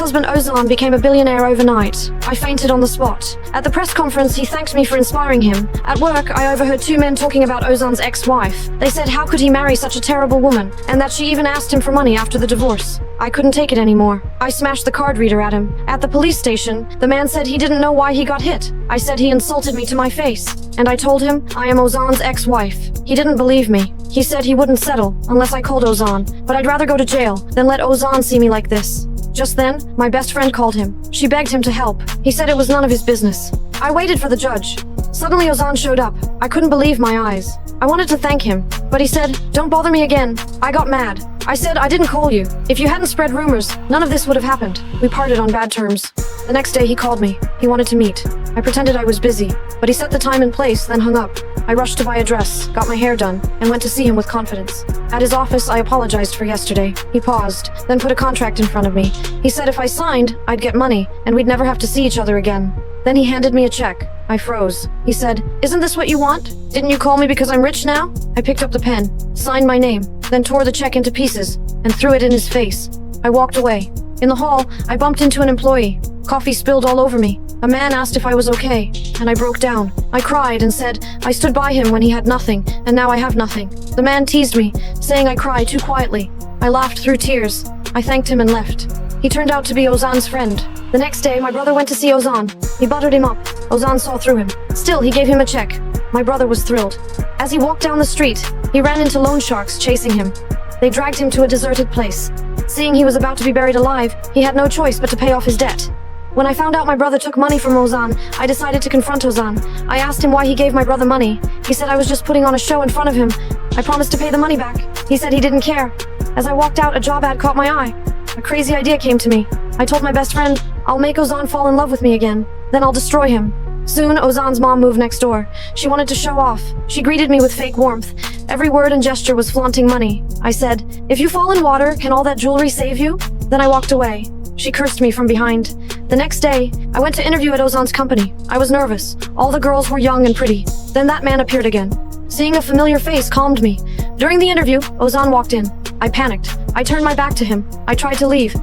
ex-husband Ozan became a billionaire overnight. I fainted on the spot. At the press conference, he thanked me for inspiring him. At work, I overheard two men talking about Ozan's ex-wife. They said how could he marry such a terrible woman, and that she even asked him for money after the divorce. I couldn't take it anymore. I smashed the card reader at him. At the police station, the man said he didn't know why he got hit. I said he insulted me to my face, and I told him I am Ozan's ex-wife. He didn't believe me. He said he wouldn't settle unless I called Ozan, but I'd rather go to jail than let Ozan see me like this. Just then, my best friend called him. She begged him to help. He said it was none of his business. I waited for the judge. Suddenly Ozan showed up. I couldn't believe my eyes. I wanted to thank him, but he said, "Don't bother me again." I got mad. I said, "I didn't call you. If you hadn't spread rumors, none of this would have happened." We parted on bad terms. The next day he called me. He wanted to meet. I pretended I was busy, but he set the time and place, then hung up. I rushed to buy a dress, got my hair done, and went to see him with confidence. At his office, I apologized for yesterday. He paused, then put a contract in front of me. He said if I signed, I'd get money, and we'd never have to see each other again. Then he handed me a check. I froze. He said, "Isn't this what you want? Didn't you call me because I'm rich now?" I picked up the pen, signed my name, then tore the check into pieces, and threw it in his face. I walked away. In the hall, I bumped into an employee. Coffee spilled all over me. A man asked if I was okay, and I broke down. I cried and said I stood by him when he had nothing, and now I have nothing. The man teased me, saying I cry too quietly. I laughed through tears. I thanked him and left. He turned out to be Ozan's friend. The next day, my brother went to see Ozan. He buttered him up. Ozan saw through him. Still, he gave him a check. My brother was thrilled. As he walked down the street, he ran into loan sharks chasing him. They dragged him to a deserted place. Seeing he was about to be buried alive, he had no choice but to pay off his debt. When I found out my brother took money from Ozan, I decided to confront Ozan. I asked him why he gave my brother money. He said I was just putting on a show in front of him. I promised to pay the money back. He said he didn't care. As I walked out, a job ad caught my eye. A crazy idea came to me. I told my best friend, I'll make Ozan fall in love with me again. Then I'll destroy him. Soon, Ozan's mom moved next door. She wanted to show off. She greeted me with fake warmth. Every word and gesture was flaunting money. I said, "If you fall in water, can all that jewelry save you?" Then I walked away. She cursed me from behind. The next day, I went to interview at Ozan's company. I was nervous. All the girls were young and pretty. Then that man appeared again. Seeing a familiar face calmed me. During the interview, Ozan walked in. I panicked. I turned my back to him. I tried to leave,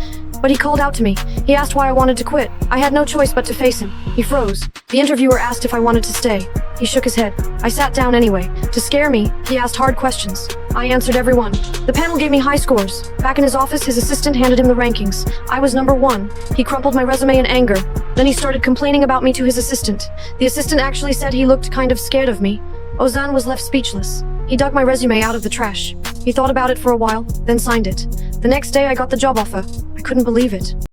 but he called out to me. He asked why I wanted to quit. I had no choice but to face him. He froze. The interviewer asked if I wanted to stay. He shook his head. I sat down anyway. To scare me, he asked hard questions. I answered every one. The panel gave me high scores. Back in his office, his assistant handed him the rankings. I was number 1. He crumpled my resume in anger. Then he started complaining about me to his assistant. The assistant actually said he looked kind of scared of me. Ozan was left speechless. He dug my resume out of the trash. He thought about it for a while, then signed it. The next day, I got the job offer. I couldn't believe it.